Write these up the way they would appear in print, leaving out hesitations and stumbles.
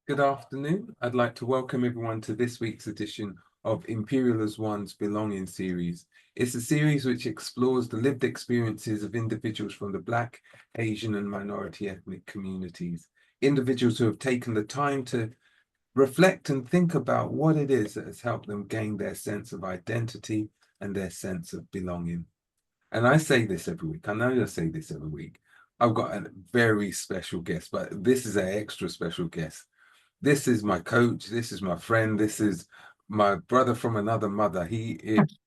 Good afternoon. I'd like to welcome everyone to this week's edition of Imperial as One's Belonging series. It's a series which explores the lived experiences of individuals from the Black, Asian, and minority ethnic communities. Individuals who have taken the time to reflect and think about what it is that has helped them gain their sense of identity and their sense of belonging. And I say this every week. I know I say this every week. I've got a very special guest, but this is an extra special guest. This is my coach. This is my friend. This is my brother from another mother. He is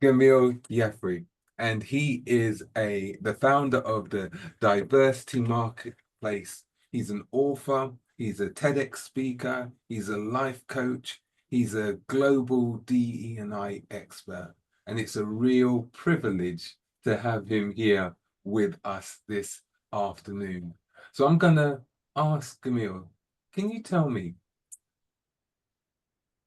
Gamiel Yafai, and he is the founder of the Diversity Marketplace. He's an author. He's a TEDx speaker. He's a life coach. He's a global DE&I expert, and it's a real privilege to have him here with us this afternoon. So I'm gonna ask Gamiel, can you tell me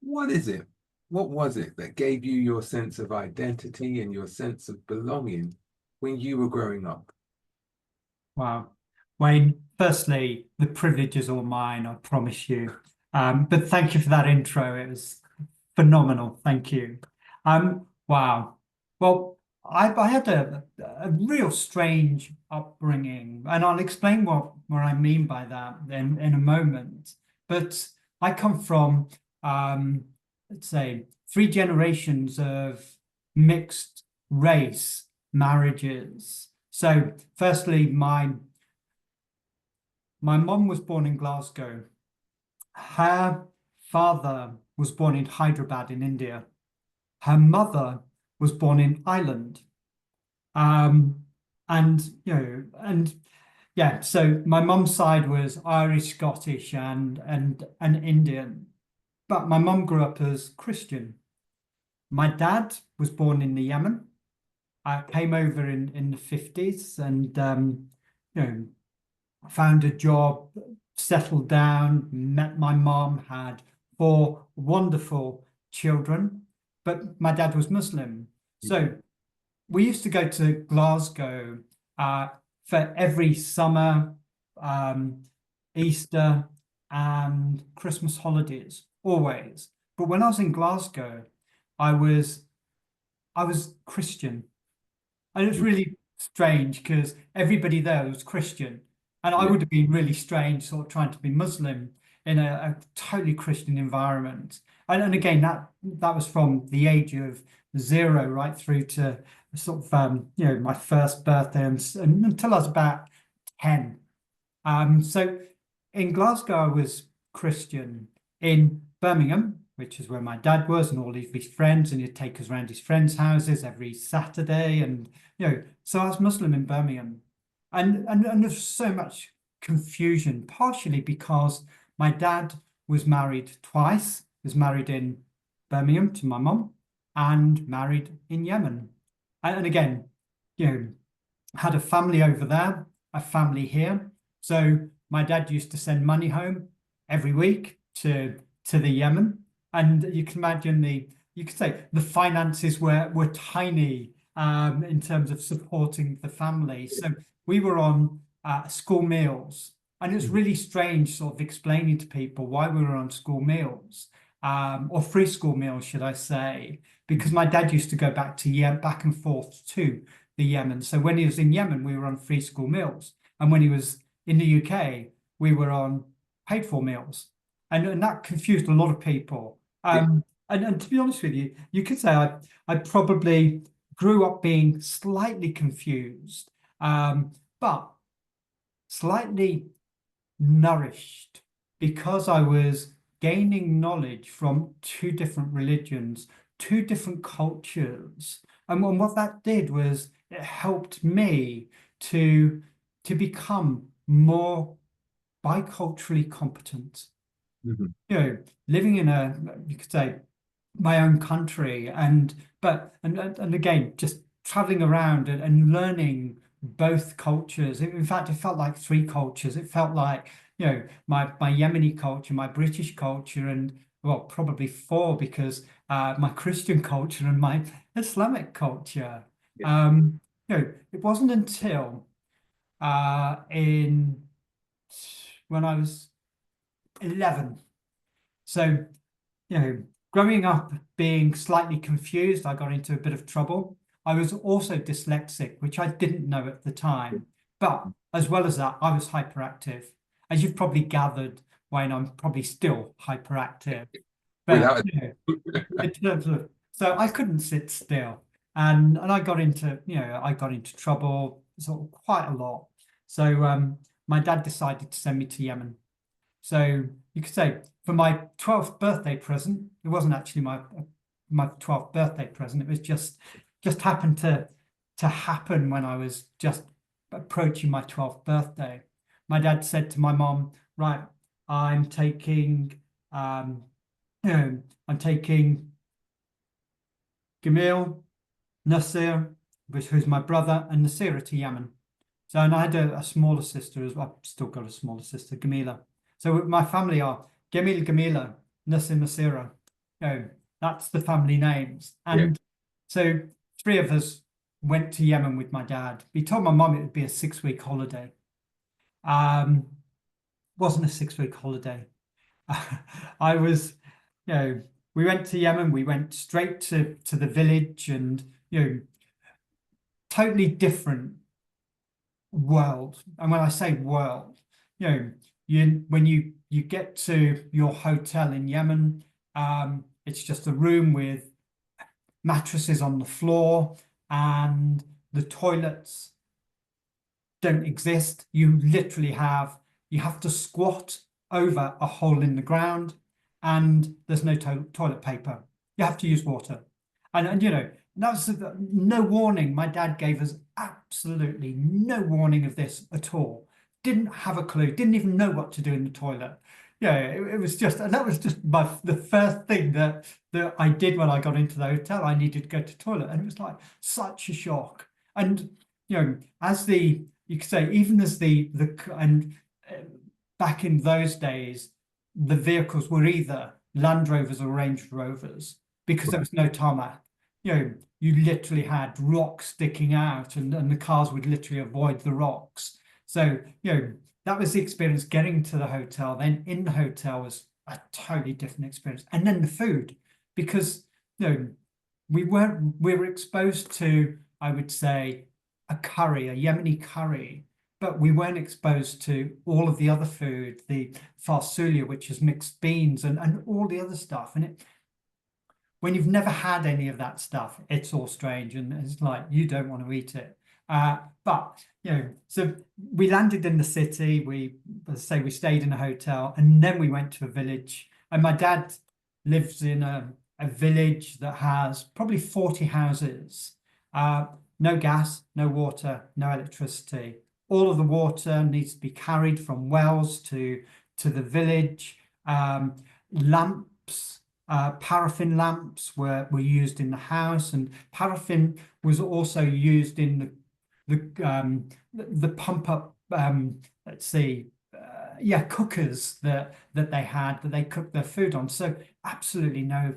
what is it? What was it that gave you your sense of identity and your sense of belonging when you were growing up? Wow. Wayne, firstly, the privilege is all mine, I promise you. But thank you for that intro. It was phenomenal. Thank you. Wow. Well, I had a real strange upbringing, and I'll explain what I mean by that in a moment. But I come from, let's say, three generations of mixed race marriages. So, firstly, my mum was born in Glasgow. Her father was born in Hyderabad in India. Her mother was born in Ireland. Um, and yeah, so my mum's side was Irish, Scottish, and Indian. But my mum grew up as Christian. My dad was born in the Yemen. I came over in the 50s and you know found a job, settled down, met my mom, had four wonderful children, but my dad was Muslim. So we used to go to Glasgow uh, for every summer, um, Easter, and Christmas holidays, always. But when I was in Glasgow, I was I was Christian. And it's really strange because everybody there was Christian. And I Yeah. would have been really strange, sort of trying to be Muslim in a totally Christian environment. And again, that was from the age of zero right through to sort of my first birthday and until I was about 10. So in Glasgow, I was Christian. In Birmingham, which is where my dad was, and all his friends, and he'd take us around his friends' houses every Saturday. And so I was Muslim in Birmingham, and there's so much confusion, partially because my dad was married twice. Was married in Birmingham to my mum, and married in Yemen. And again, you know, had a family over there, a family here. So my dad used to send money home every week to the Yemen, and you can imagine you could say the finances were tiny in terms of supporting the family. So we were on school meals, and it was really strange, sort of explaining to people why we were on school meals. Or free school meals, should I say? Because my dad used to go back and forth to the Yemen. So when he was in Yemen, we were on free school meals. And when he was in the UK, we were on paid for meals. And that confused a lot of people. Yeah. And to be honest with you, you could say I probably grew up being slightly confused, but slightly nourished because I was gaining knowledge from two different religions, two different cultures. And what that did was it helped me to, to become more biculturally competent. Mhm. Living in you could say, my own country, and again, just traveling around and learning both cultures. In fact, it felt like three cultures. It felt like, my Yemeni culture, my British culture, and well, probably four because my Christian culture and my Islamic culture. Yeah. It wasn't until in when I was 11. So, growing up being slightly confused, I got into a bit of trouble. I was also dyslexic, which I didn't know at the time. But as well as that, I was hyperactive. As you've probably gathered, Wayne, I'm probably still hyperactive. But in terms of, so I couldn't sit still. And I got into, I got into trouble sort of quite a lot. So my dad decided to send me to Yemen. So you could say for my 12th birthday present, it wasn't actually my 12th birthday present. It was just happened to happen when I was just approaching my 12th birthday. My dad said to my mom, right, I'm taking Gamiel, Nasir, who's my brother, and Nasira to Yemen. So, and I had a smaller sister as well. I've still got a smaller sister, Gamila. So my family are Gamila, Nasir, Nasira. That's the family names. And so 3 of us went to Yemen with my dad. We told my mum it would be a 6-week holiday. Wasn't a 6-week holiday. I was, we went to Yemen. We went straight to the village, and totally different world. And when I say world, when you get to your hotel in Yemen, it's just a room with mattresses on the floor, and the toilets don't exist. You literally have to squat over a hole in the ground, and there's no toilet paper. You have to use water. And that's no warning. My dad gave us absolutely no warning of this at all. Didn't have a clue, didn't even know what to do in the toilet. It was just, and that was just the first thing that I did when I got into the hotel. I needed to go to the toilet, and it was like such a shock. And as you could say, even as back in those days, the vehicles were either Land Rovers or Range Rovers, because there was no tarmac. You literally had rocks sticking out, and the cars would literally avoid the rocks. So, that was the experience getting to the hotel. Then in the hotel was a totally different experience. And then the food, because, we were exposed to, I would say, a Yemeni curry, but we weren't exposed to all of the other food, the farsulia, which is mixed beans, and all the other stuff. And when you've never had any of that stuff, it's all strange, and it's like you don't want to eat it. But so we landed in the city. Let's say we stayed in a hotel, and then we went to a village. And my dad lives in a village that has probably 40 houses. No gas, no water, no electricity. All of the water needs to be carried from wells to the village. Lamps. Paraffin lamps were used in the house, and paraffin was also used in the pump up, let's see, cookers that they cooked their food on. So absolutely no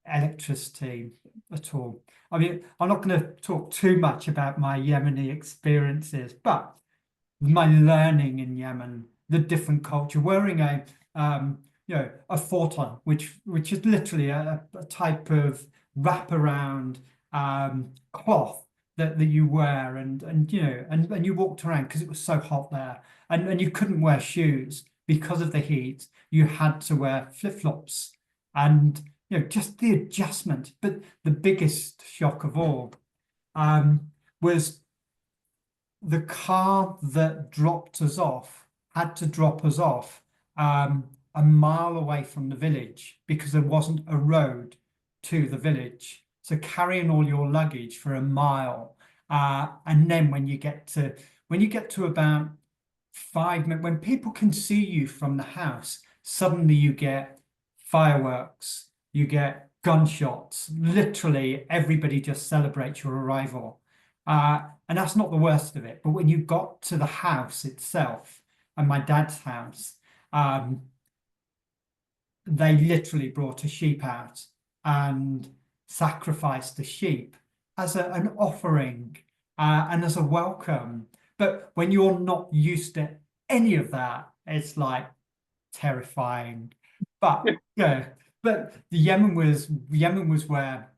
electricity at all. I mean, I'm not going to talk too much about my Yemeni experiences, but my learning in Yemen, the different culture, wearing a fortan, which is literally a type of wraparound cloth that you wear, and you walked around because it was so hot there, and you couldn't wear shoes because of the heat. You had to wear flip-flops, and just the adjustment. But the biggest shock of all was the car that dropped us off had to drop us off a mile away from the village, because there wasn't a road to the village. So carrying all your luggage for a mile, and then when you get to about 5 minutes, when people can see you from the house, suddenly you get fireworks, you get gunshots. Literally, everybody just celebrates your arrival. And that's not the worst of it. But when you got to the house itself, and my dad's house, they literally brought a sheep out and sacrificed the sheep as an offering and as a welcome. But when you're not used to any of that, it's like terrifying. But yeah, but the Yemen was where,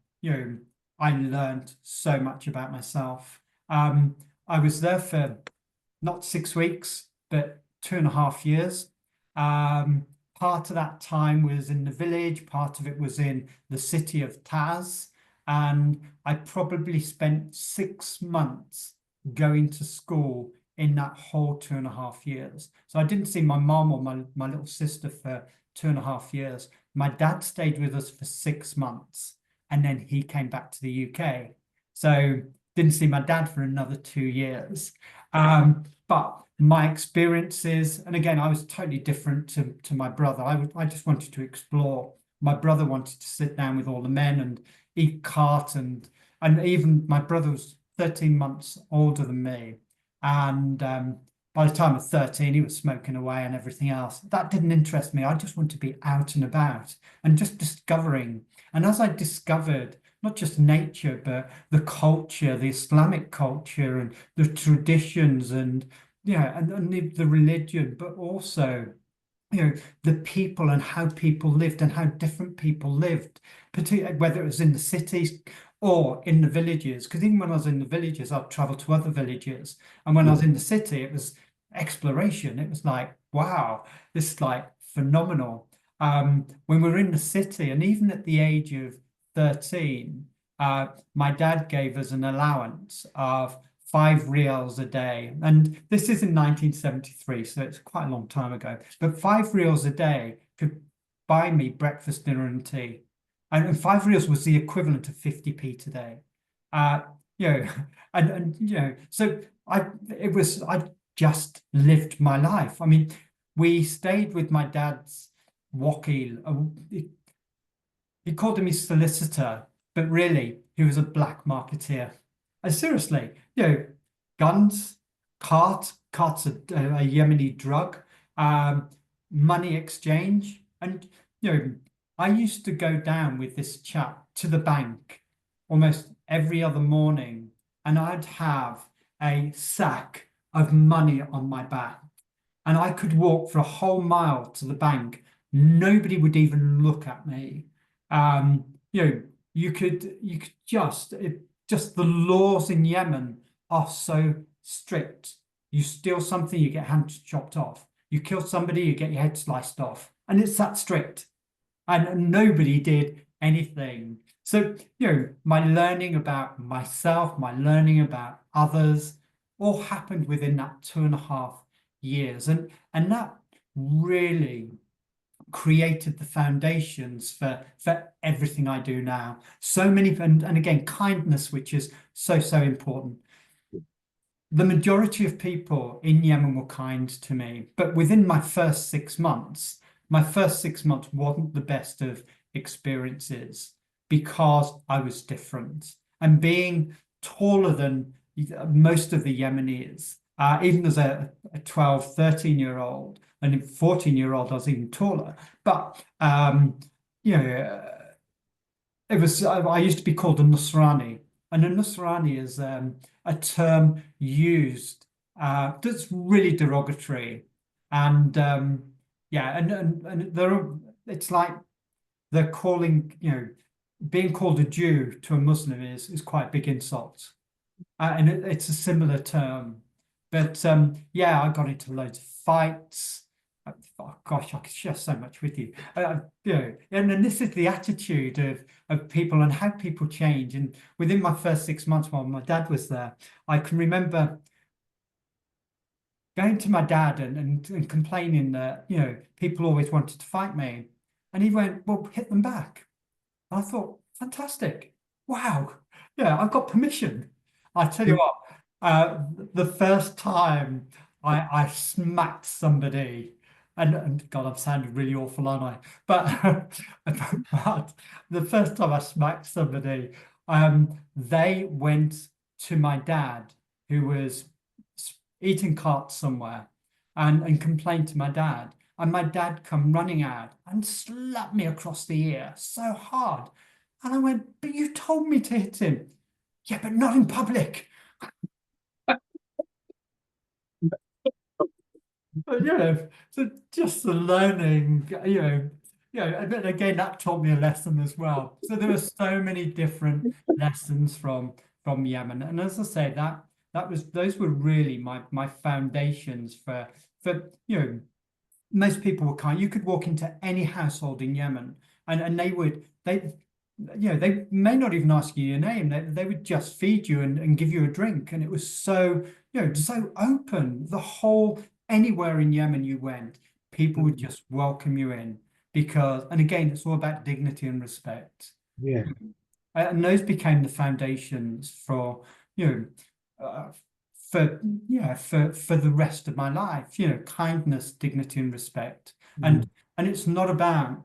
I learned so much about myself. I was there for not 6 weeks, but 2.5 years. Um, Part of that time was in the village, part of it was in the city of Taz, and I probably spent 6 months going to school in that whole 2.5 years. So I didn't see my mom or my little sister for 2.5 years. My dad stayed with us for 6 months, and then he came back to the UK. So didn't see my dad for another 2 years. But my experiences, and again, I was totally different to my brother. I just wanted to explore. My brother wanted to sit down with all the men and eat cart, and even my brother was 13 months older than me. And by the time of 13, he was smoking away and everything else. That didn't interest me. I just want to be out and about and just discovering. And as I discovered not just nature, but the culture, the Islamic culture and the traditions and the religion, but also the people and how people lived and how different people lived, particularly whether it was in the cities or in the villages. Because even when I was in the villages, I'd travel to other villages, and when I was in the city, it was exploration. It was like, wow, this is like phenomenal. When we were in the city, and even at the age of 13, my dad gave us an allowance of 5 reals a day. And this is in 1973, so it's quite a long time ago. But 5 reals a day could buy me breakfast, dinner, and tea. And 5 reals was the equivalent of 50p today. Uh, you know, so I just lived my life. I mean, we stayed with my dad's wakil. He called him his solicitor, but really he was a black marketeer. And seriously, guns, cart's a Yemeni drug, money exchange. And, I used to go down with this chap to the bank almost every other morning, and I'd have a sack of money on my back. And I could walk for a whole mile to the bank. Nobody would even look at me. Um, you could just the laws in Yemen are so strict. You steal something, you get hands chopped off. You kill somebody, you get your head sliced off. And it's that strict. And nobody did anything. So, my learning about myself, my learning about others, all happened within that 2.5 years. And that really created the foundations for everything I do now. So many, and again, kindness, which is so important. The majority of people in Yemen were kind to me, but within my first 6 months, wasn't the best of experiences because I was different. And being taller than most of the Yemenis, even as a 12, 13-year-old, and a 14-year-old, I was even taller. But, it was, I used to be called a Nusrani. And a Nusrani is a term used that's really derogatory. And it's like they're calling, being called a Jew to a Muslim is quite a big insult. And it's a similar term. But I got into loads of fights. Oh gosh, I could share so much with you. And then this is the attitude of people and how people change. And within my first 6 months while my dad was there, I can remember going to my dad and complaining that, people always wanted to fight me. And he went, well, hit them back. And I thought, fantastic. Wow. Yeah, I've got permission. I tell you what, the first time I smacked somebody, and God, I'm sounding really awful, aren't I? But the first time I smacked somebody, they went to my dad, who was eating carts somewhere, and complained to my dad. And my dad come running out and slapped me across the ear so hard. And I went, but you told me to hit him. Yeah, but not in public. But so just the learning, and then again that taught me a lesson as well. So there were so many different lessons from Yemen, and as I say, that was those were really my foundations for most people were kind. You could walk into any household in Yemen, and they may not even ask you your name. They would just feed you and give you a drink, and it was so so open. The whole anywhere in Yemen you went, people would just welcome you in because, and again, it's all about dignity and respect. Yeah. And those became the foundations for you know uh, for the rest of my life. Kindness, dignity, and respect. Mm. And it's not about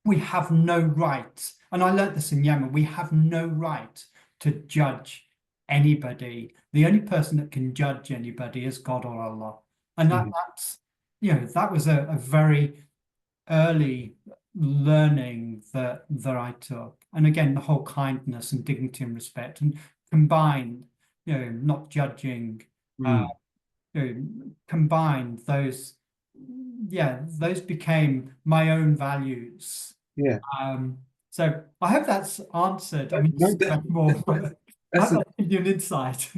we have no right. And I learned this in Yemen. We have no right to judge anybody. The only person that can judge anybody is God or Allah. And Mm. that was a very early learning that I took. And again, the whole kindness and dignity and respect and combined, not judging, uh, Mm. combined those became my own values. Yeah. Um, so I hope that's answered. I mean, No, so much more, but I that's hope that gives you an insight.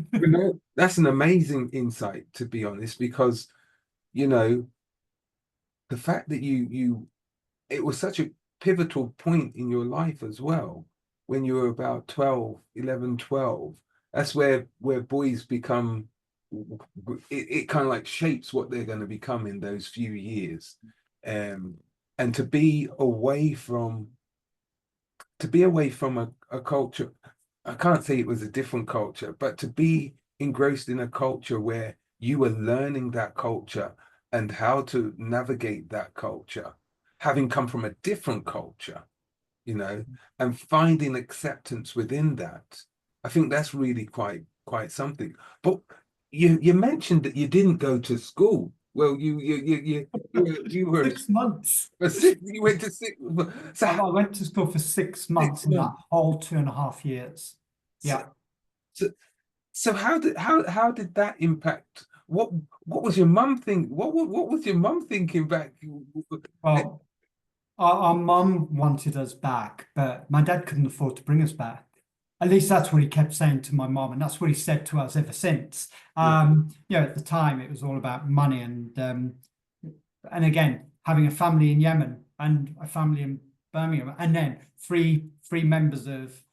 that's an amazing insight, to be honest, because you know the fact that it was such a pivotal point in your life as well when you were about 12, 11, 12. That's where boys become it kind of like shapes what they're going to become in those few years. um and to be away from a culture. I can't say it was a different culture, but to be engrossed in a culture where you were learning that culture and how to navigate that culture, having come from a different culture, you know, and finding acceptance within that. I think that's really quite something. But you mentioned that you didn't go to school. Well, you were 6 months. you went to six. So I went to school for 6 months in that 6 months. whole 2.5 years. So, Yeah. so So how did that impact? What was your mum think? What was your mum thinking back? Well, our mum wanted us back, but my dad couldn't afford to bring us back. At least that's what he kept saying to my mom, and that's what he said to us ever since. Yeah. At the time it was all about money and again, having a family in Yemen and a family in Birmingham, and then three members of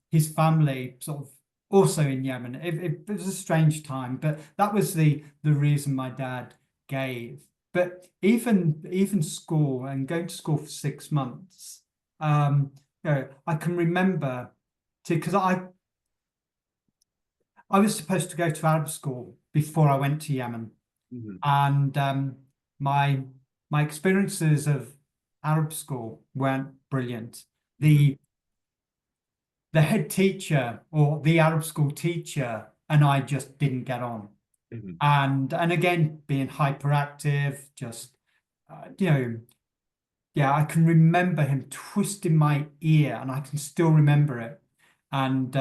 his family sort of also in Yemen. It was a strange time, but that was the reason my dad gave. But even school and going to school for 6 months, I can remember because I was supposed to go to Arab school before I went to Yemen, Mhm. and my my experiences of Arab school weren't brilliant. Mhm. The head teacher or the Arab school teacher and I just didn't get on. Mhm. And again, being hyperactive, just yeah, I can remember him twisting my ear, and I can still remember it. And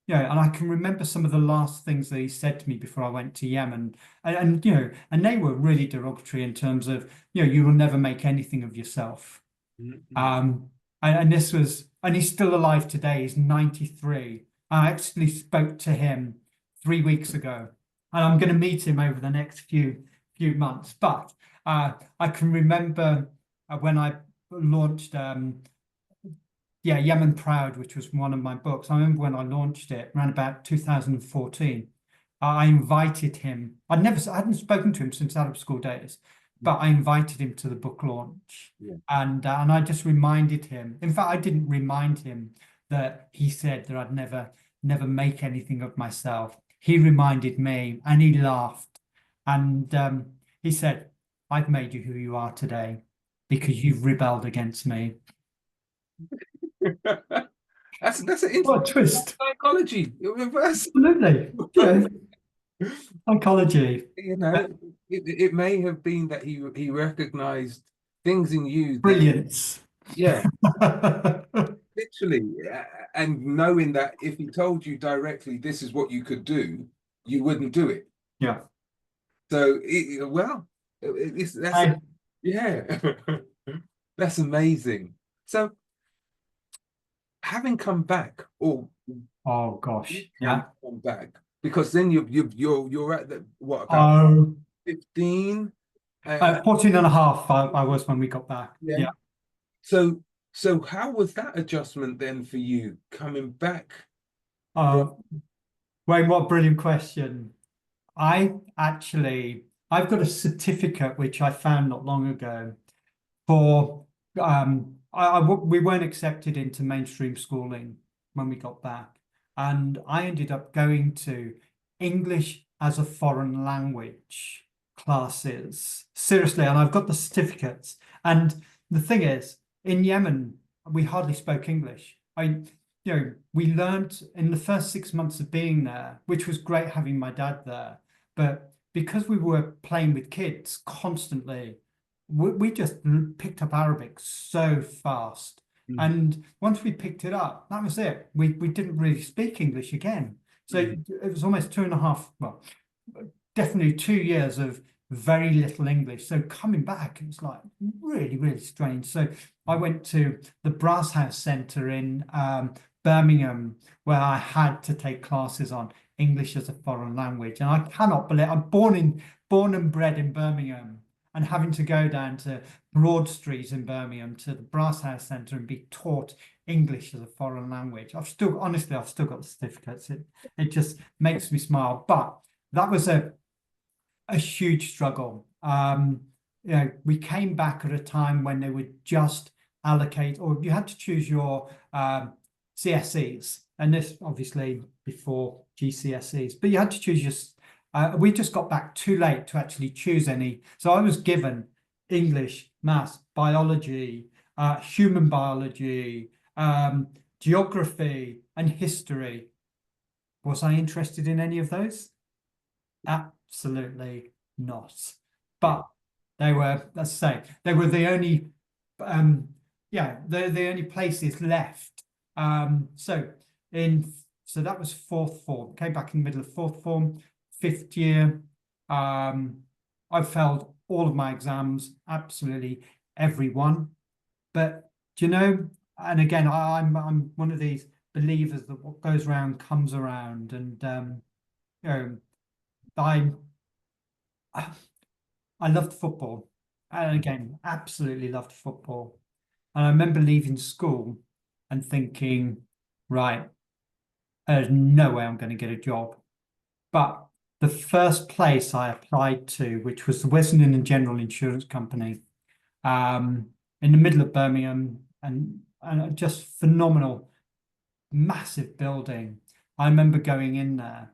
and I can remember some of the last things that he said to me before I went to Yemen, and they were really derogatory in terms of, you will never make anything of yourself. Mhm. Um, and he's still alive today. He's 93. I actually spoke to him 3 weeks ago, and I'm going to meet him over the next few months. But I can remember when I launched, Yemen Proud, which was one of my books. I remember when I launched it around about 2014. I invited him. I hadn't spoken to him since Arab school days, but I invited him to the book launch, Yeah. and I just reminded him. In fact, I didn't remind him that he said that I'd never make anything of myself. He reminded me, and he laughed, and he said, "I've made you who you are today because you've rebelled against me." That's an What a interesting twist! psychology. Reverse. Absolutely. Psychology. You know, it may have been that he recognized things in you that, Brilliance. yeah, literally, and knowing that if he told you directly this is what you could do, you wouldn't do it. Yeah. So, that's I, yeah, that's amazing. So, having come back, or oh gosh, when yeah. you come back, because then you're at the what about Oh, 15? Uh, 14 and a half I was when we got back. yeah. Yeah. So, how was that adjustment then for you coming back from? Uh, Wayne, what a brilliant question. I've got a certificate which I found not long ago for we weren't accepted into mainstream schooling when we got back, and I ended up going to English as a foreign language classes. Seriously, and I've got the certificates. And the thing is, in Yemen, we hardly spoke English. We learned in the first 6 months of being there, which was great having my dad there, but because we were playing with kids constantly, we just picked up Arabic so fast. Mm, And once we picked it up, that was it. We didn't really speak English again. So mm, it was almost 2.5, well, definitely 2 years of very little English. So coming back, it was like really, really strange. So I went to the Brass House Centre in Birmingham, where I had to take classes on English as a foreign language. And I cannot believe I'm born and bred in Birmingham, and having to go down to Broad Street in Birmingham to the Brass House Centre and be taught English as a foreign language. Honestly, I've still got the certificates. It just makes me smile. But that was a huge struggle. We came back at a time when they would just allocate, or you had to choose your CSEs, and this obviously before GCSEs, but you had to choose your. We just got back too late to actually choose any. So I was given English, maths, biology, human biology, geography, and history. Was I interested in any of those? Absolutely not. yeah. But they were, let's say, they were the only, they're the only places left. So that was fourth form. Came back in the middle of fourth form, fifth year. I failed all of my exams, absolutely every one. But do you know? And again, I'm one of these believers that what goes around comes around, and you know, I I loved football. And again, absolutely loved football. And I remember leaving school and thinking, right, there's no way I'm going to get a job. But the first place I applied to, which was the Western and General Insurance Company, in the middle of Birmingham, and just phenomenal, massive building. I remember going in there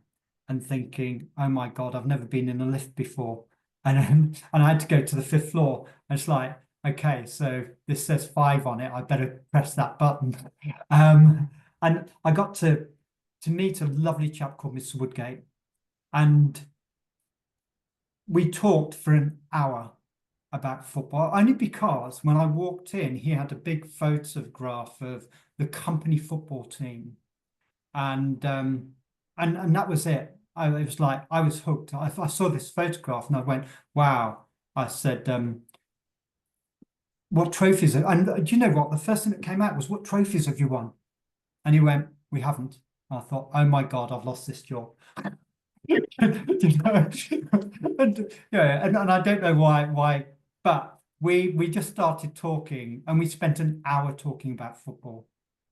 and thinking, oh my God, I've never been in a lift before. And I had to go to the fifth floor. And it's like, okay, so this says 5 on it. I better press that button. And I got to meet a lovely chap called Mr. Woodgate. And we talked for an hour about football, only because when I walked in, he had a big photograph of the company football team. And that was it. It was like I was hooked. I saw this photograph and I went, wow. I said, what trophies and do you know what? The first thing that came out was, what trophies have you won? And he went, we haven't. I thought, oh my God, I've lost this job. You know? And I don't know why, but we just started talking, and we spent an hour talking about football.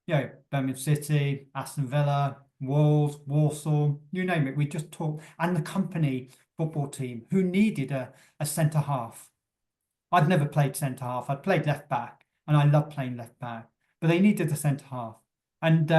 Birmingham City, Aston Villa, Wolves, Warsaw, you name it. We just talked, and the company football team who needed a centre half. I'd never played centre half. I'd played left back, and I love playing left back, but they needed a centre half. And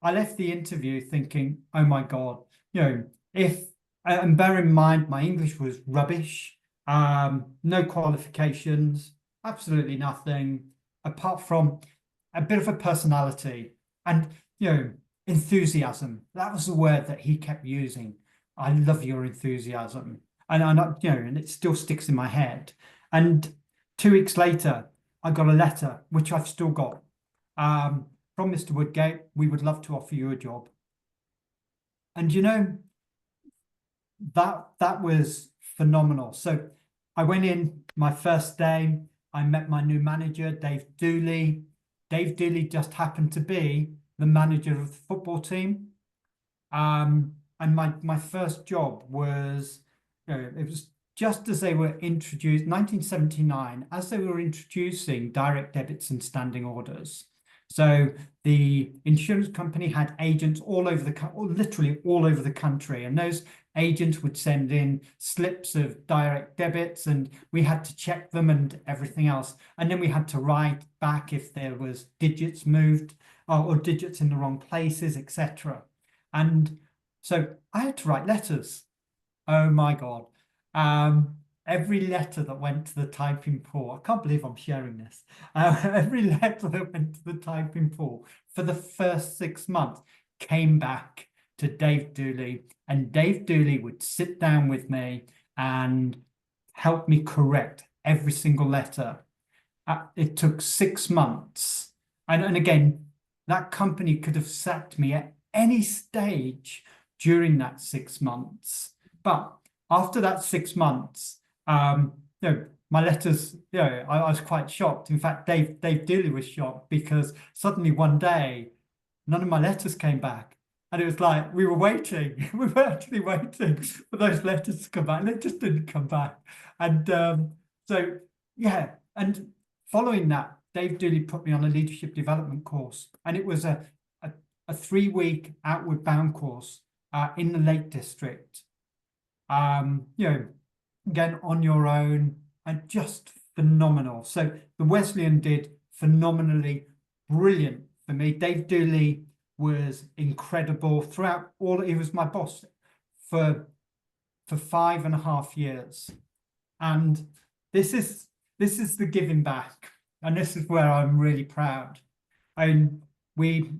I left the interview thinking, oh my God, if, and bear in mind, my English was rubbish, no qualifications, absolutely nothing, apart from a bit of a personality and, enthusiasm. That was the word that he kept using. I love your enthusiasm. And it still sticks in my head. And 2 weeks later, I got a letter, which I've still got. From Mr. Woodgate, we would love to offer you a job. And that was phenomenal. So I went in my first day. I met my new manager, Dave Dooley. Dave Dooley just happened to be the manager of the football team. And my first job was, it was just as they were introduced, 1979, as they were introducing direct debits and standing orders. So the insurance company had agents all over the literally all over the country, and those agents would send in slips of direct debits, and we had to check them and everything else. And then we had to write back if there was digits moved or digits in the wrong places, etc. And so I had to write letters. Oh my God. Every letter that went to the typing pool, I can't believe I'm sharing this. Every letter that went to the typing pool for the first 6 months came back to Dave Dooley, and Dave Dooley would sit down with me and help me correct every single letter. It took 6 months. And again, that company could have sacked me at any stage during that 6 months. But after that 6 months, my letters, I was quite shocked. In fact, Dave Dooley was shocked because suddenly one day, none of my letters came back. And it was like, we were waiting. We were actually waiting for those letters to come back. And it just didn't come back. And so, yeah. And following that, Dave Dooley put me on a leadership development course. And it was a 3-week outward bound course in the Lake District. Again, on your own, and just phenomenal. So the Wesleyan did phenomenally brilliant for me. Dave Dooley was incredible throughout all. He was my boss for 5.5 years, and this is the giving back, and this is where I'm really proud. And we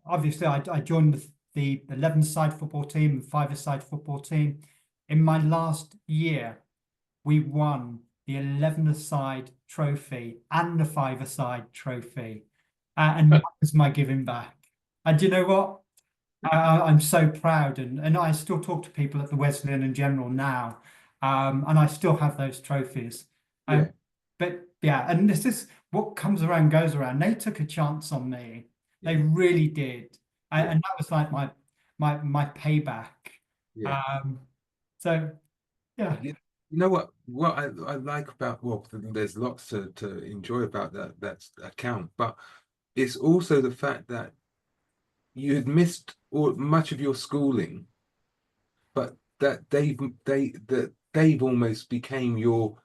obviously I joined the 11-side football team and 5-a-side football team. In my last year, we won the 11-a-side trophy and the 5-a-side trophy. And that was my giving back. And you know what? I'm so proud. And I still talk to people at the Wesleyan in general now. And I still have those trophies. Yeah. But yeah, and this is what comes around goes around. They took a chance on me. They really did. Yeah. And that was like my payback. Yeah. So yeah. You know what I like about, well, there's lots to enjoy about that account, but it's also the fact that you had missed much of your schooling, but that Dave almost became your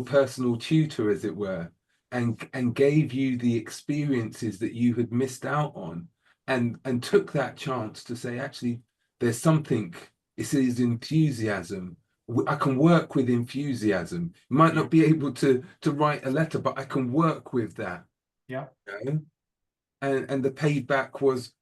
personal tutor, as it were, and gave you the experiences that you had missed out on, and took that chance to say, actually, there's something. It's his enthusiasm. I can work with enthusiasm. You might not be able to write a letter, but I can work with that. Yeah. You know? And the payback was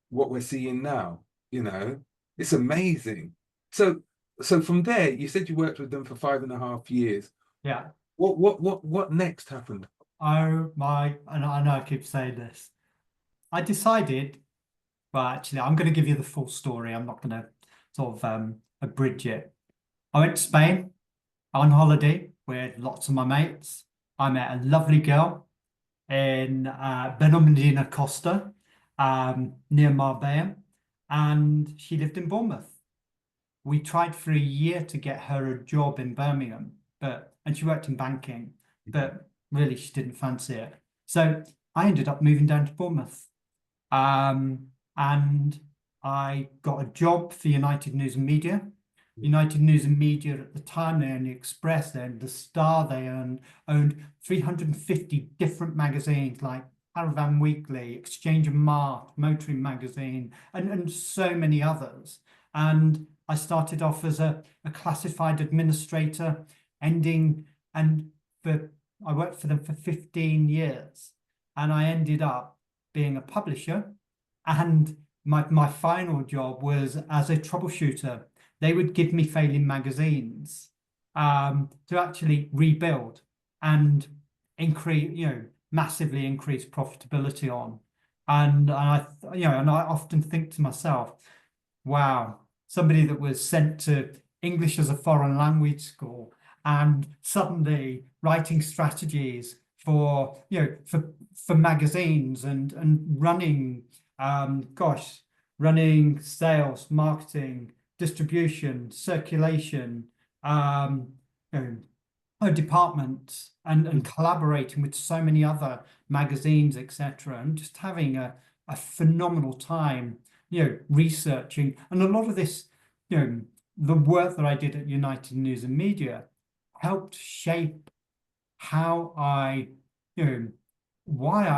what we're seeing now. It's amazing. So from there, you said you worked with them for 5.5 years. Yeah. What next happened? Oh my, and I know I keep saying this. I decided, well, actually, I'm going to give you the full story. I'm not going to sort of abridge it. I went to Spain on holiday with lots of my mates. I met a lovely girl in Benalmádena Costa, near Marbella, and she lived in Bournemouth. We tried for a year to get her a job in Birmingham, and she worked in banking, but really she didn't fancy it. So I ended up moving down to Bournemouth. And I got a job for United News and Media. United News and Media at the time, they owned the Express, they owned the Star, they owned 350 different magazines like Caravan Weekly, Exchange and Mart, Motoring Magazine, and so many others. And I started off as a classified administrator, I worked for them for 15 years, and I ended up being a publisher. And my final job was as a troubleshooter. They would give me failing magazines to actually rebuild and massively increase profitability on. And I often think to myself, wow, somebody that was sent to English as a foreign language school, and suddenly writing strategies for, you know, for magazines and running, running sales, marketing, distribution, circulation, you know, departments, and collaborating with so many other magazines, etc., and just having a phenomenal time, you know, researching. And a lot of this, you know, the work that I did at United News and Media helped shape how I, you know, why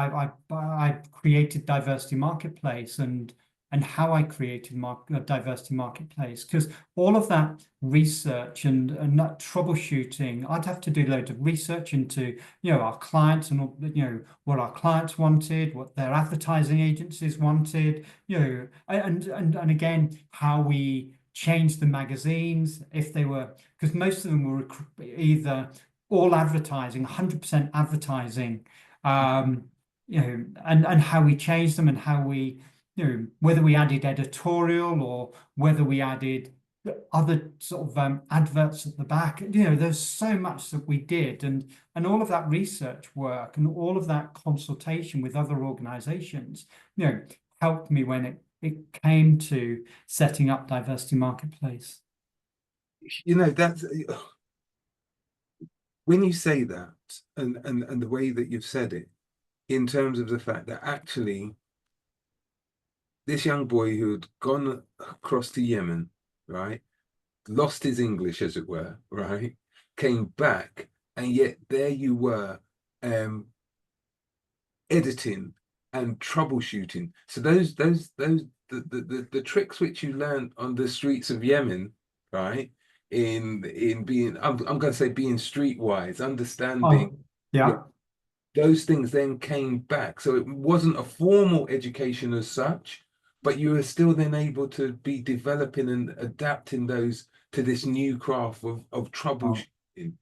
I created Diversity Marketplace, and how I created Diversity Marketplace, because all of that research and that troubleshooting, I'd have to do loads of research into, you know, our clients, and, you know, what our clients wanted, what their advertising agencies wanted, you know, and again, how we changed the magazines, if they were, because most of them were either all advertising, 100% advertising, you know, and how we changed them, and how we, you know, whether we added editorial or whether we added other sort of adverts at the back. You know, there's so much that we did, and all of that research work and all of that consultation with other organizations, you know, helped me when it came to setting up Diversity Marketplace. You know, that's when you say that, and the way that you've said it, in terms of the fact that actually this young boy who had gone across to Yemen, right, lost his English, as it were, right, came back, and yet there you were, editing and troubleshooting. So the tricks which you learned on the streets of Yemen, right, in being, I'm going to say, being streetwise, understanding, Oh, yeah. those things then came back. So it wasn't a formal education as such, but you were still then able to be developing and adapting those to this new craft of troubleshooting.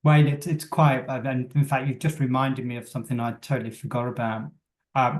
Wayne, it's quite, and in fact, you've just reminded me of something I totally forgot about.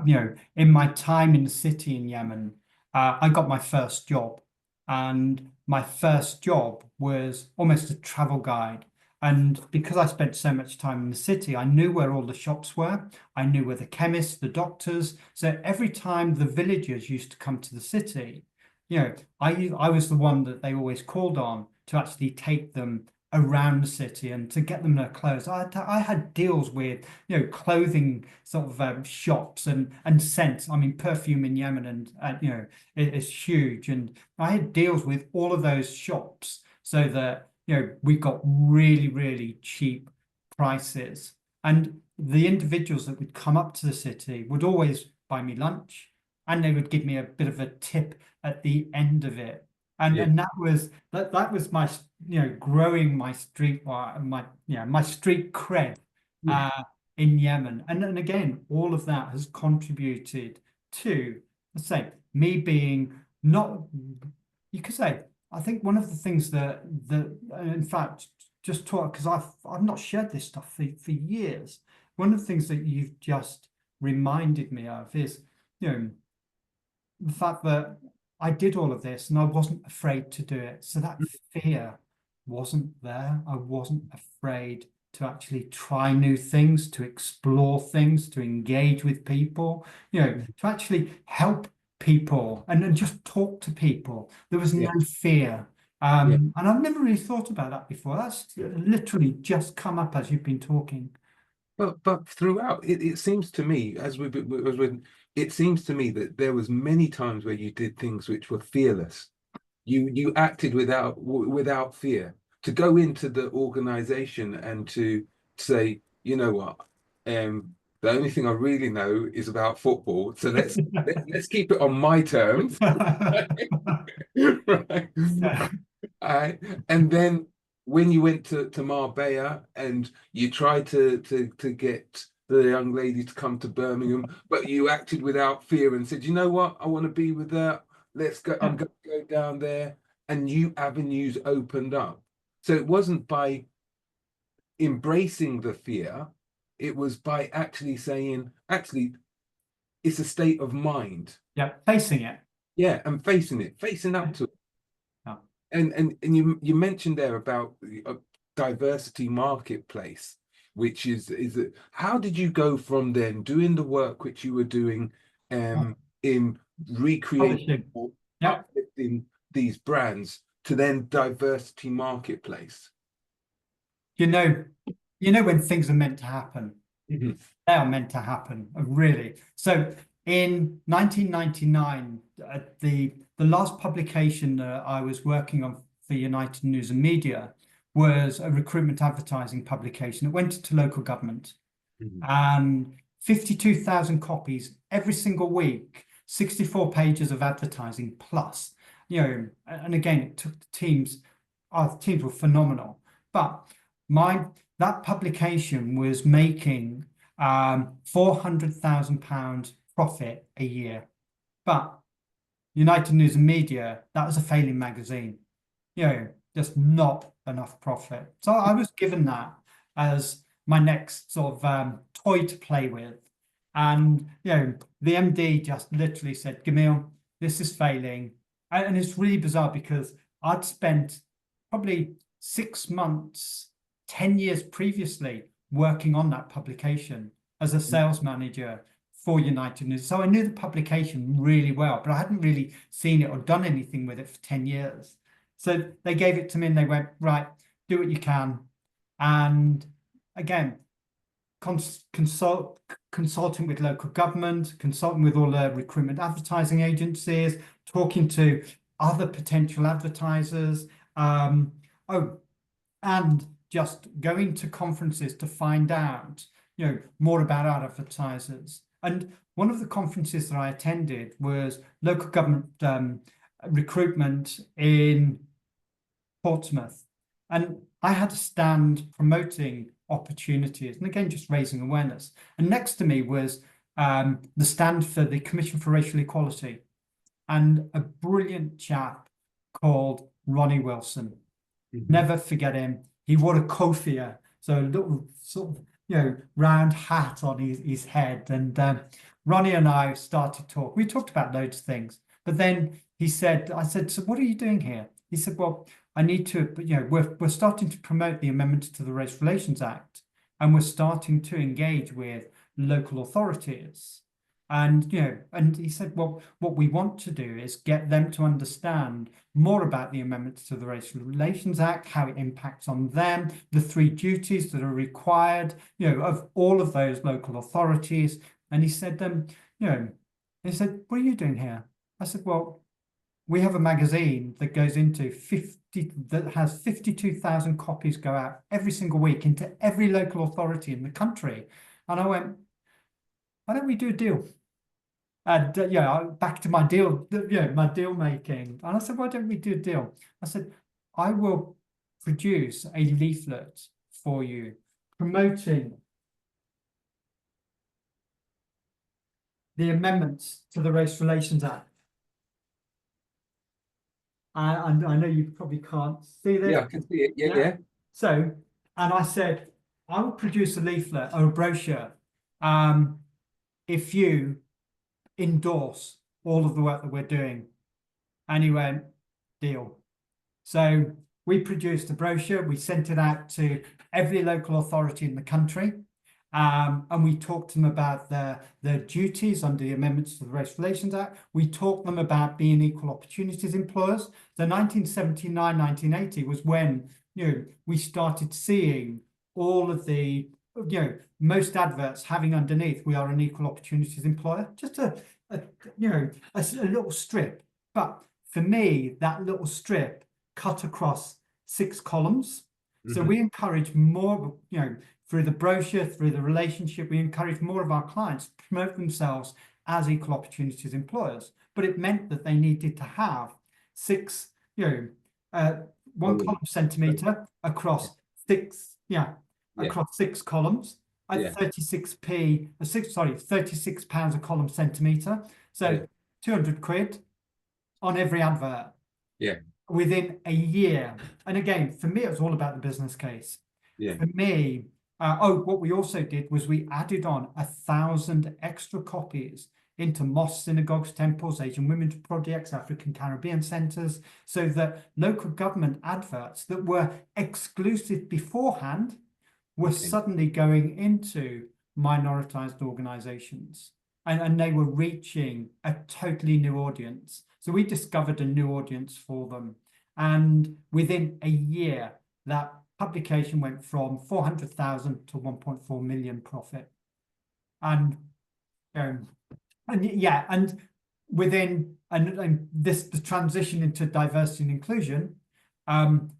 You know, in my time in the city in Yemen, I got my first job, and my first job was almost a travel guide. And because I spent so much time in the city, I knew where all the shops were. I knew where the chemists, the doctors. So every time the villagers used to come to the city, you know, I was the one that they always called on to actually take them around the city and to get them their clothes. I had deals with, you know, clothing sort of shops and scents. I mean, perfume in Yemen, and you know, it's huge. And I had deals with all of those shops, so that, you know, we got really, really cheap prices. And the individuals that would come up to the city would always buy me lunch, and they would give me a bit of a tip at the end of it. And Yeah. and that was my, you know, growing my street, my, yeah, my street cred Yeah. uh in Yemen. And again, all of that has contributed to, let's say, me being not, you could say, I think one of the things that in fact, just talk, because I've not shared this stuff for years. One of the things that you've just reminded me of is, you know, the fact that I did all of this and I wasn't afraid to do it. So that fear wasn't there. I wasn't afraid to actually try new things, to explore things, to engage with people, you know, to actually help people and just talk to people. There was Yeah. no fear. Yeah. And I've never really thought about that before. That's literally just come up as you've been talking. But throughout, it seems to me, it seems to me that there was many times where you did things which were fearless. You acted without fear, to go into the organization and to say, you know what, the only thing I really know is about football, so let's keep it on my terms. Right. I, and then when you went to Marbella and you tried to get the young lady to come to Birmingham, but you acted without fear and said, you know what, I want to be with her. Let's go. I'm going to go down there, and new avenues opened up. So it wasn't by embracing the fear; it was by actually saying, actually, it's a state of mind. Yeah, facing it. Yeah, and facing it, facing up to it. Yeah. And you mentioned there about a diversity marketplace, which is how did you go from then doing the work which you were doing in recreating Publishing. or Yeah. uplifting these brands to then diversity marketplace? You know, when things are meant to happen, Mhm. they are meant to happen, really. So in 1999, the last publication that I was working on for United News and Media was a recruitment advertising publication. It went to local government, Mhm. and 52,000 copies every single week, 64 pages of advertising plus. And again, it took the teams. Our teams were phenomenal, but that publication was making £400,000 profit a year. But United News and Media, that was a failing magazine. Just not enough profit. So I was given that as my next sort of toy to play with. And the MD just literally said, Gamiel, this is failing. And it's really bizarre because I'd spent probably 6 months, 10 years previously working on that publication as a sales manager for United News. So I knew the publication really well, but I hadn't really seen it or done anything with it for 10 years. So they gave it to me and they went, right, do what you can. And again, consulting with local government, consulting with all the recruitment advertising agencies, talking to other potential advertisers. And just going to conferences to find out, more about our advertisers. And one of the conferences that I attended was local government recruitment in Portsmouth. And I had a stand promoting opportunities and again, just raising awareness. And next to me was the stand for the Commission for Racial Equality and a brilliant chap called Ronnie Wilson. Never forget him. He wore a kofia, so a little sort of, round hat on his head. And Ronnie and I started talk. We talked about loads of things. But then I said, so what are you doing here? He said, well, I need to, we're starting to promote the amendments to the Race Relations Act, and we're starting to engage with local authorities. And he said, well, what we want to do is get them to understand more about the amendments to the Racial Relations Act, how it impacts on them, the 3 duties that are required, of all of those local authorities. And he said, he said, what are you doing here? I said, well, we have a magazine that goes into that has 52,000 copies go out every single week into every local authority in the country. And I went, why don't we do a deal? And back to my deal, my deal making. And I said, why don't we do a deal? I said, I will produce a leaflet for you promoting the amendments to the Race Relations Act. And I know you probably can't see this. Yeah, I can see it. Yeah. So, and I said, I will produce a leaflet or a brochure if you endorse all of the work that we're doing. And he went, deal. So we produced a brochure. We sent it out to every local authority in the country. And we talked to them about their duties under the amendments to the Race Relations Act. We talked to them about being equal opportunities employers. So 1979, 1980 was when we started seeing all of the most adverts having underneath, we are an equal opportunities employer. Just a little strip. But for me, that little strip cut across 6 columns. So we encourage more, through the brochure, through the relationship, we encourage more of our clients to promote themselves as equal opportunities employers. But it meant that they needed to have 6, 1 column centimeter across 6, across 6 columns at 36p, 36 pounds a column centimeter. So 200 quid on every advert. Yeah. Within a year. And again, for me, it was all about the business case. Yeah. For me, what we also did was we added on 1,000 extra copies into mosques, synagogues, temples, Asian women's projects, African Caribbean centers, so that local government adverts that were exclusive beforehand were suddenly going into minoritized organizations, and they were reaching a totally new audience. So we discovered a new audience for them. And within a year, that publication went from 400,000 to 1.4 million profit. And yeah, and within the transition into diversity and inclusion,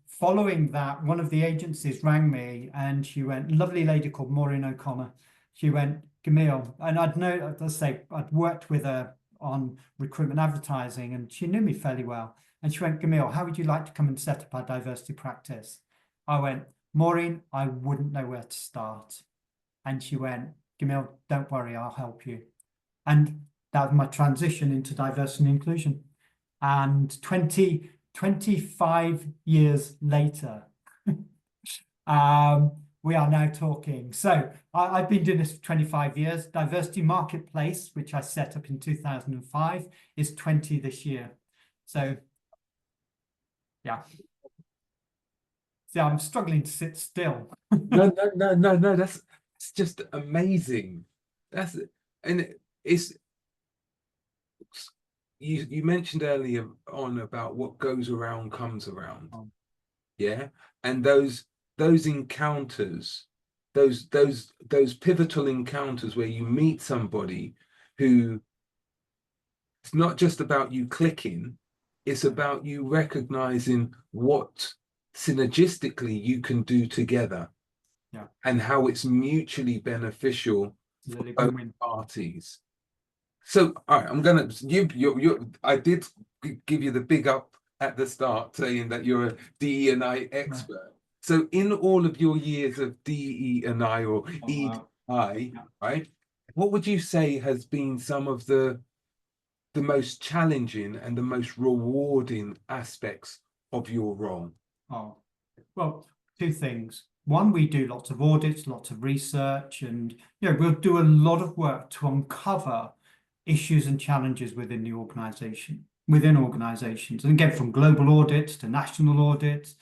following that, one of the agencies rang me and she went, lovely lady called Maureen O'Connor. She went, Gamiel, and I'd worked with her on recruitment advertising, and she knew me fairly well. And she went, Gamiel, how would you like to come and set up our diversity practice? I went, Maureen, I wouldn't know where to start. And she went, Gamiel, don't worry, I'll help you. And that was my transition into diversity and inclusion. And 25 years later, we are now talking. So I've been doing this for 25 years. Diversity Marketplace, which I set up in 2005, is 20 this year. So yeah. See, I'm struggling to sit still. No, that's just amazing. You mentioned earlier on about what goes around comes around. Yeah. And those encounters, those pivotal encounters where you meet somebody who, it's not just about you clicking, it's about you recognizing what synergistically you can do together. Yeah. And how it's mutually beneficial for both parties. So, all right, I'm gonna I did give you the big up at the start, saying that you're a DE&I expert. Right. So, in all of your years of DE&I or EDI, right, what would you say has been some of the most challenging and the most rewarding aspects of your role? Oh, well, two things. One, we do lots of audits, lots of research, and we'll do a lot of work to uncover issues and challenges within the organization, within organizations. And again, from global audits to national audits,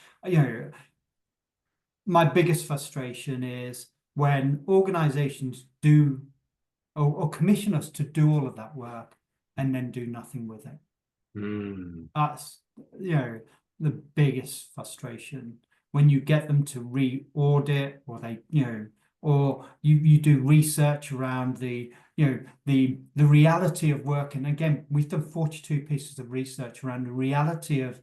my biggest frustration is when organizations do or commission us to do all of that work and then do nothing with it. That's, the biggest frustration. When you get them to re-audit, or they, or you do research around the reality of work. And again, we've done 42 pieces of research around the reality of,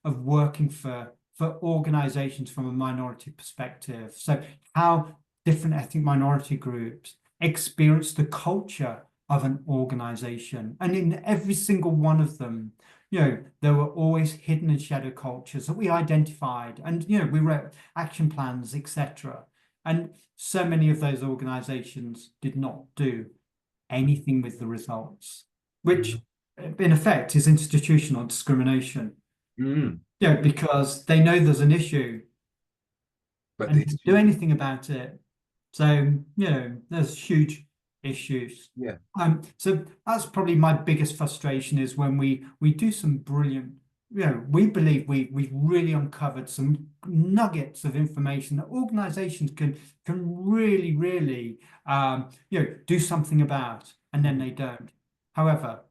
of working for organizations from a minority perspective. So how different ethnic minority groups experience the culture of an organization. And in every single one of them, there were always hidden and shadow cultures that we identified, and we wrote action plans, etc. And so many of those organizations did not do anything with the results, which in effect is institutional discrimination. Because they know there's an issue, but they don't do anything about it. So there's huge issues. Yeah. So that's probably my biggest frustration, is when we do some brilliant, we believe we've really uncovered some nuggets of information that organizations can really do something about, and then they don't. However,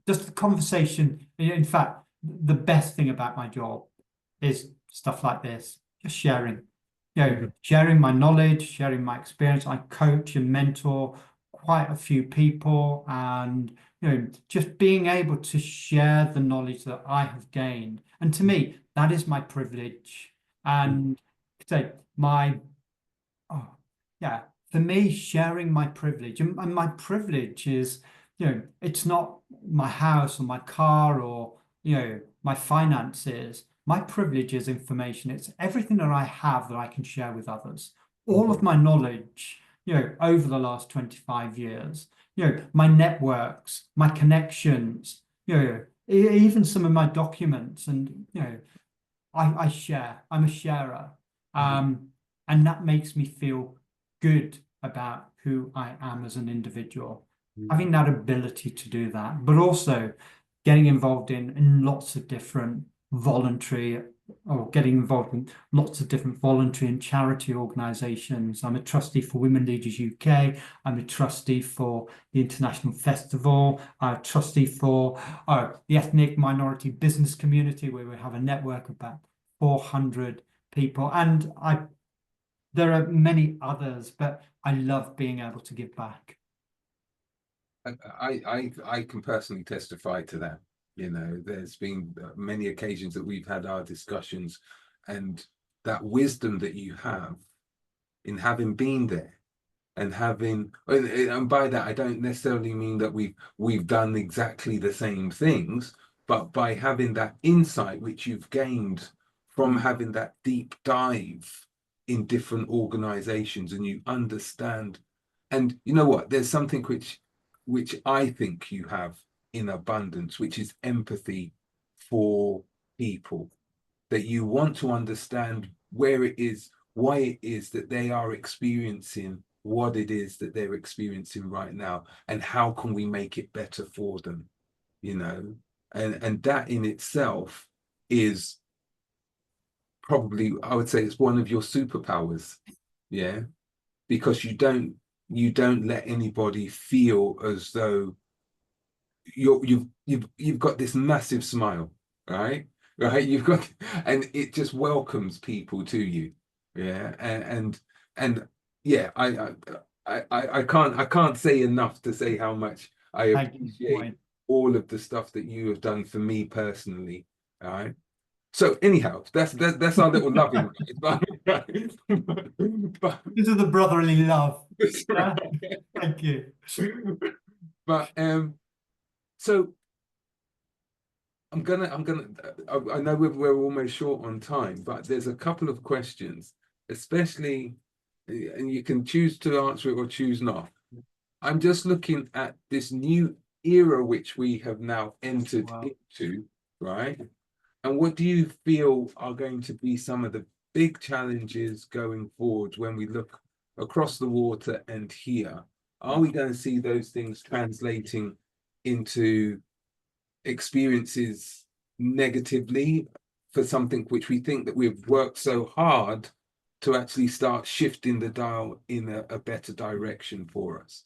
just the conversation. In fact, the best thing about my job is stuff like this, just sharing. Sharing my knowledge, sharing my experience. I coach and mentor quite a few people, and just being able to share the knowledge that I have gained. And to me, that is my privilege. And for me, sharing my privilege, and my privilege is, it's not my house or my car or my finances. My privilege is information. It's everything that I have that I can share with others. All of my knowledge, over the last 25 years, my networks, my connections, even some of my documents, and, I share. I'm a sharer. And that makes me feel good about who I am as an individual. having that ability to do that, but also getting involved in lots of different voluntary or getting involved in lots of different voluntary and charity organizations. I'm a trustee for Women Leaders UK. I'm a trustee for the International Festival. I'm a trustee for the ethnic minority business community, where we have a network of about 400 people. And there are many others, but I love being able to give back. I can personally testify to that. You know, there's been many occasions that we've had our discussions, and that wisdom that you have in having been there and having, and by that I don't necessarily mean that we've done exactly the same things, but by having that insight which you've gained from having that deep dive in different organizations, and you understand. And you know what, there's something which I think you have in abundance, which is empathy for people, that you want to understand where it is, why it is that they are experiencing what it is that they're experiencing right now, and how can we make it better for them, you know. And that in itself is probably, I would say, it's one of your superpowers. Yeah, because you don't let anybody feel as though you've got this massive smile, right? Right, you've got, and it just welcomes people to you. Yeah, and yeah, I can't say enough to say how much I Thank you. appreciate all of the stuff that you have done for me personally. All right. So anyhow, that's our little loving. But, This is the brotherly love. Thank you. but so I know we're almost short on time, but there's a couple of questions, especially, and you can choose to answer it or choose not. I'm just looking at this new era which we have now entered into, right? And what do you feel are going to be some of the big challenges going forward when we look across the water and here? Are we going to see those things translating into experiences negatively for something which we think that we've worked so hard to actually start shifting the dial in a better direction for us?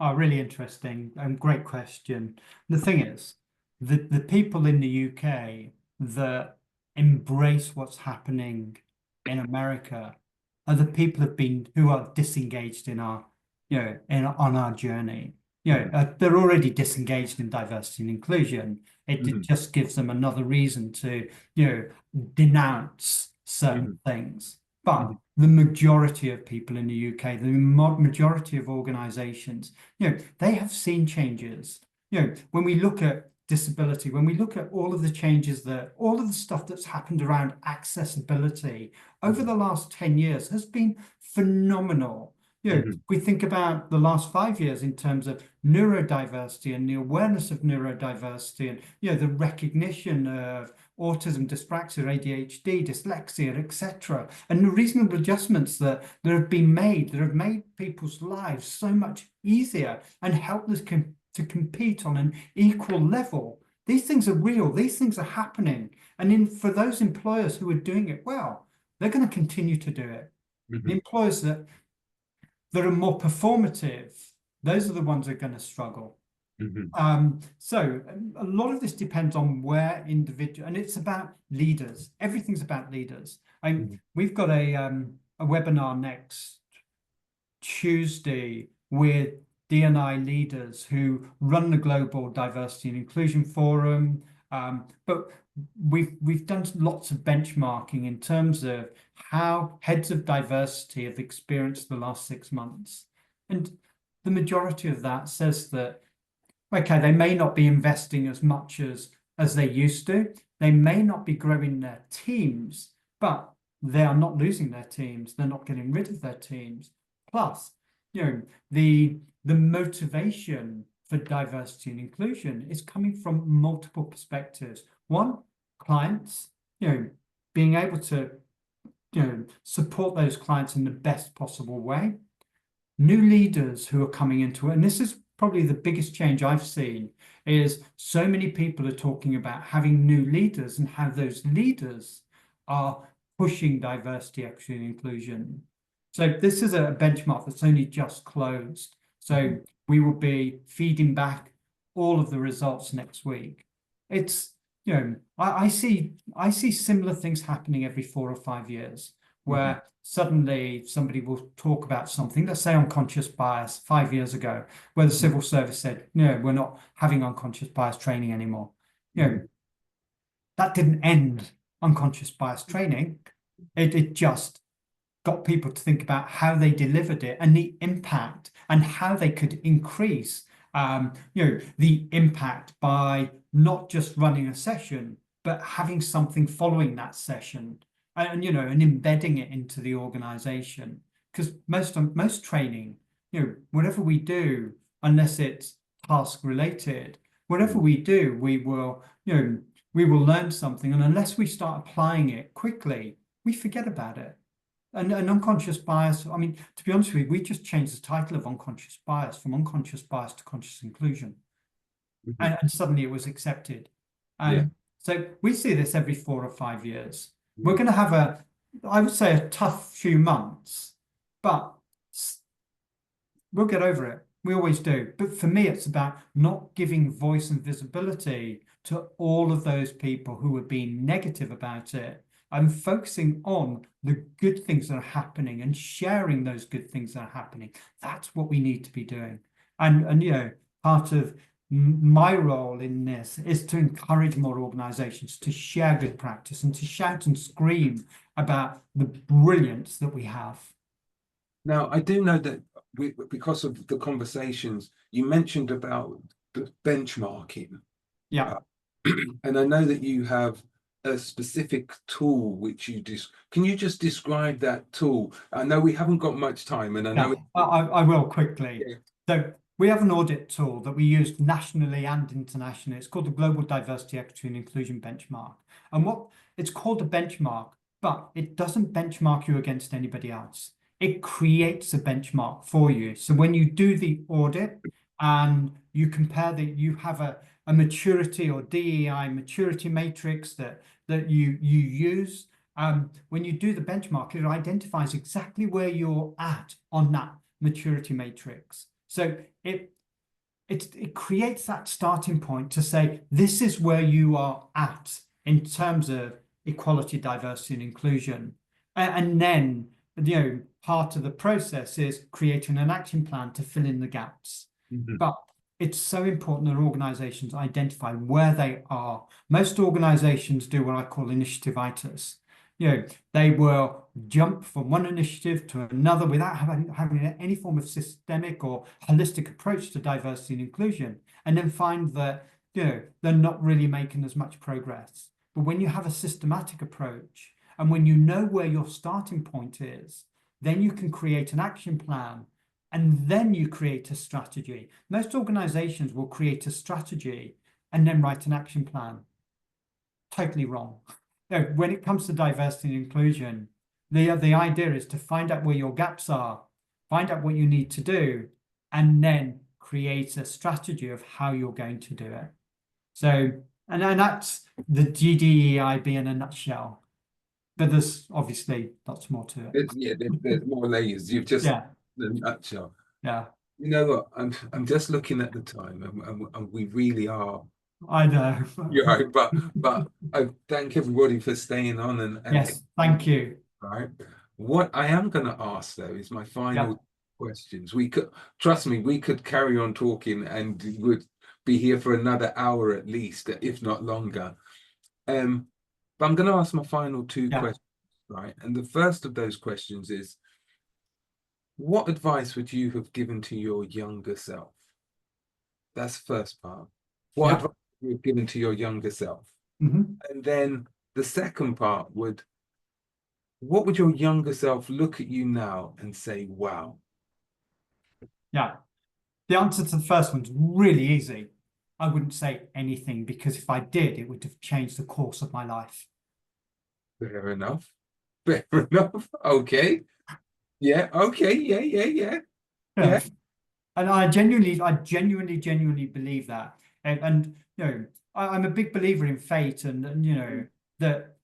Oh, really interesting and great question. The thing is, the people in the UK that embrace what's happening in America are the people who are disengaged in our, on our journey. They're already disengaged in diversity and inclusion. It just gives them another reason to, denounce certain things. But the majority of people in the UK, the majority of organizations, they have seen changes. When we look at disability, when we look at all of the changes all of the stuff that's happened around accessibility over the last 10 years has been phenomenal. We think about the last 5 years in terms of neurodiversity and the awareness of neurodiversity and, the recognition of autism, dyspraxia, ADHD, dyslexia, etc. And the reasonable adjustments that have been made, that have made people's lives so much easier and helped us to compete on an equal level. These things are real. These things are happening. And for those employers who are doing it well, they're going to continue to do it. The employers that are more performative, those are the ones that are going to struggle. So a lot of this depends on where individual, and it's about leaders. Everything's about leaders. We've got a webinar next Tuesday with D&I leaders who run the Global Diversity and Inclusion Forum. But we've done lots of benchmarking in terms of how heads of diversity have experienced the last 6 months. And the majority of that says that, okay, they may not be investing as much as they used to. They may not be growing their teams, but they are not losing their teams. They're not getting rid of their teams. Plus, the motivation for diversity and inclusion is coming from multiple perspectives. One, clients, being able to, support those clients in the best possible way. New leaders who are coming into it, and this is probably the biggest change I've seen is so many people are talking about having new leaders and how those leaders are pushing diversity, equity, and inclusion. So this is a benchmark that's only just closed. So we will be feeding back all of the results next week. It's, you know, I see similar things happening every 4 or 5 years, where suddenly somebody will talk about something, let's say unconscious bias 5 years ago, where the civil service said, no, we're not having unconscious bias training anymore. You know, that didn't end unconscious bias training. It just got people to think about how they delivered it and the impact and how they could increase the impact by not just running a session, but having something following that session and embedding it into the organization. Because most training, whatever we do, unless it's task related, whatever we do, we will learn something. And unless we start applying it quickly, we forget about it. And unconscious bias, I mean, to be honest with you, we just changed the title of unconscious bias from unconscious bias to conscious inclusion. And suddenly it was accepted. So we see this every 4 or 5 years. We're going to have I would say, a tough few months, but we'll get over it. We always do. But for me, it's about not giving voice and visibility to all of those people who are being negative about it. I'm focusing on the good things that are happening and sharing those good things that are happening. That's what we need to be doing. And part of my role in this is to encourage more organizations to share good practice and to shout and scream about the brilliance that we have. Now, I do know that because of the conversations, you mentioned about the benchmarking. Yeah. And I know that you have a specific tool which can you just describe that tool? I know we haven't got much time, and I know I will quickly. Yeah. So we have an audit tool that we use nationally and internationally. It's called the Global Diversity, Equity and Inclusion Benchmark. And it's called a benchmark, but it doesn't benchmark you against anybody else. It creates a benchmark for you. So when you do the audit and you compare you have a maturity or DEI maturity matrix that you use. When you do the benchmark, it identifies exactly where you're at on that maturity matrix. So it creates that starting point to say, this is where you are at in terms of equality, diversity, and inclusion. And then, part of the process is creating an action plan to fill in the gaps. But it's so important that organizations identify where they are. Most organizations do what I call initiativitis. They will jump from one initiative to another without having any form of systemic or holistic approach to diversity and inclusion, and then find that they're not really making as much progress. But when you have a systematic approach, and when you know where your starting point is, then you can create an action plan. And then you create a strategy. Most organizations will create a strategy and then write an action plan. Totally wrong. When it comes to diversity and inclusion, the idea is to find out where your gaps are, find out what you need to do, and then create a strategy of how you're going to do it. So, and that's the GDEIB in a nutshell. But there's obviously lots more to it. There's more layers. You've just the nutshell. Yeah. You know what? I'm just looking at the time, and we really are. I know. Yeah, but I thank everybody for staying on and yes, thank you. Right. What I am going to ask though is my final questions. We could trust me, we could carry on talking and would be here for another hour at least, if not longer. But I'm going to ask my final two questions, right? And the first of those questions is, what advice would you have given to your younger self? That's the first part. What advice would you have given to your younger self? And then the second part what would your younger self look at you now and say, wow? Yeah. The answer to the first one's really easy. I wouldn't say anything, because if I did, it would have changed the course of my life. Fair enough. Fair enough. Okay. Yeah. Okay. Yeah. And genuinely believe that. And you know, I'm a big believer in fate, and you know that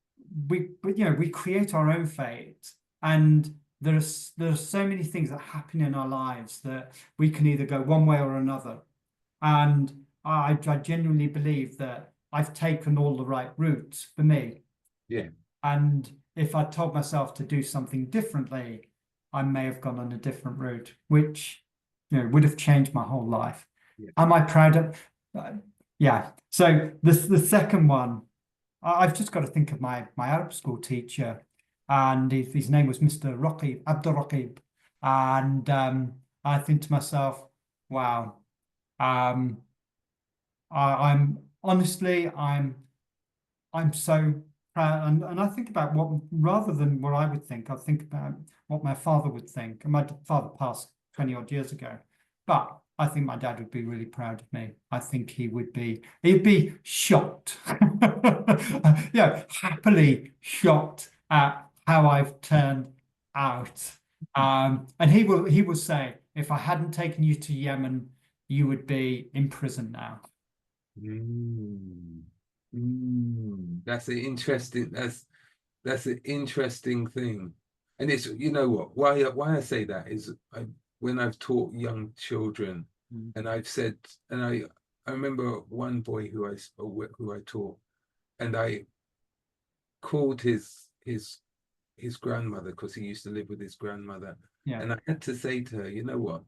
we create our own fate, and there's so many things that happen in our lives that we can either go one way or another. And I genuinely believe that I've taken all the right routes for me. Yeah. And if I told myself to do something differently, I may have gone on a different route, which would have changed my whole life. Yeah. Am I proud of? Yeah. So the second one, I've just got to think of my Arab school teacher, and his name was Mr. Raqib, Abdul Raqib, and I think to myself, wow, um, I'm honestly, I'm so proud, and I think about what rather than what I would think, I think about what my father would think. And my father passed 20 odd years ago, but I think my dad would be really proud of me. I think he'd be shocked, yeah, happily shocked at how I've turned out. And he will say, if I hadn't taken you to Yemen, you would be in prison now. Mm. That's an interesting. That's an interesting thing, and it's you know what why I say that is when I've taught young children, and I've said, and I remember one boy who I taught, and I called his grandmother because he used to live with his grandmother, Yeah. and I had to say to her, you know what,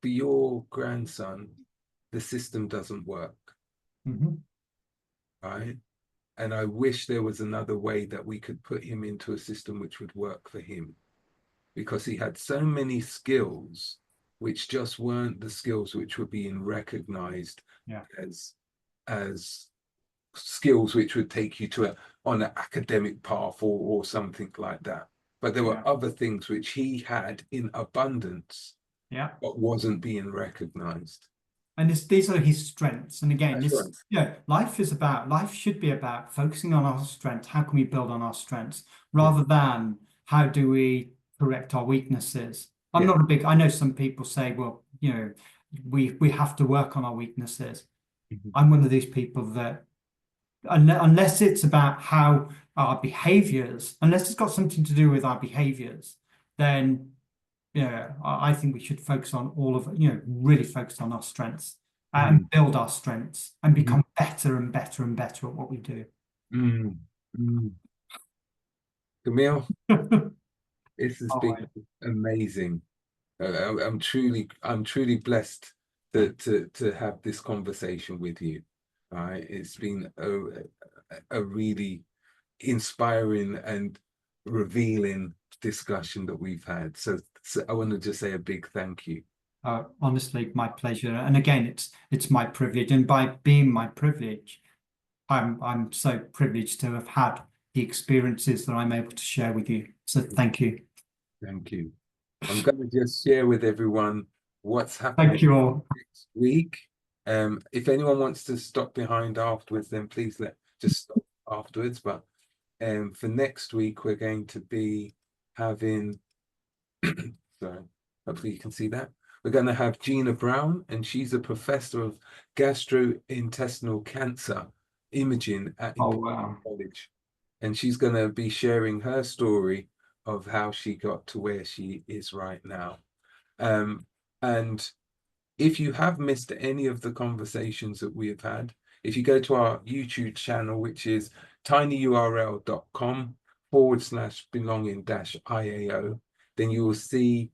for your grandson, the system doesn't work, right? And I wish there was another way that we could put him into a system which would work for him, because he had so many skills which just weren't the skills which were being recognized Yeah. as skills which would take you to on an academic path or something like that. But there were other things which he had in abundance, Yeah. but wasn't being recognized. And these are his strengths. And again, That's right. life should be about focusing on our strengths. How can we build on our strengths rather than how do we correct our weaknesses? I'm Yeah. not a big, I know some people say, well, we have to work on our weaknesses. I'm one of these people that unless it's about how our behaviors, unless it's got something to do with our behaviors, then yeah, I think we should focus on all of it, really focus on our strengths and build our strengths and become better and better and better at what we do. Gamiel, this has been amazing. I'm truly blessed to have this conversation with you. Right, it's been a really inspiring and revealing discussion that we've had. So I want to just say a big thank you. Honestly, my pleasure. And again, it's my privilege. And by being my privilege, I'm so privileged to have had the experiences that I'm able to share with you. So thank you. Thank you. I'm going to just share with everyone what's happening Thank you all. next week. If anyone wants to stop behind afterwards, then please just stop afterwards. But for next week, we're going to be having, sorry, hopefully you can see that. We're going to have Gina Brown, and she's a professor of gastrointestinal cancer imaging at Imperial College. And she's going to be sharing her story of how she got to where she is right now. And if you have missed any of the conversations that we have had, if you go to our YouTube channel, which is tinyurl.com/belonging-IAO, then you will see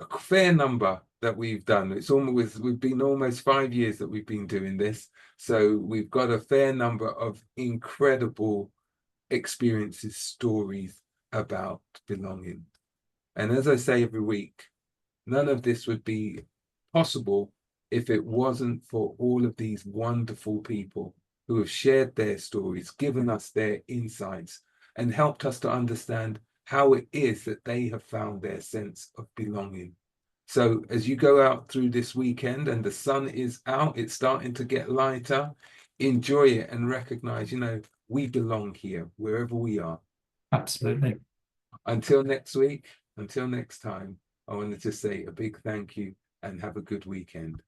a fair number that we've done. We've been almost 5 years that we've been doing this. So we've got a fair number of incredible experiences, stories about belonging. And as I say every week, none of this would be possible if it wasn't for all of these wonderful people who have shared their stories, given us their insights, and helped us to understand how it is that they have found their sense of belonging. So as you go out through this weekend and the sun is out, it's starting to get lighter, enjoy it and recognize, we belong here, wherever we are. Absolutely. Until next week, until next time, I want to just say a big thank you and have a good weekend.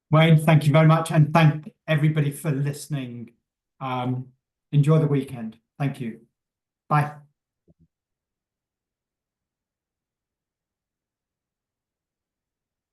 Wayne, thank you very much, and thank everybody for listening. Enjoy the weekend. Thank you. Bye.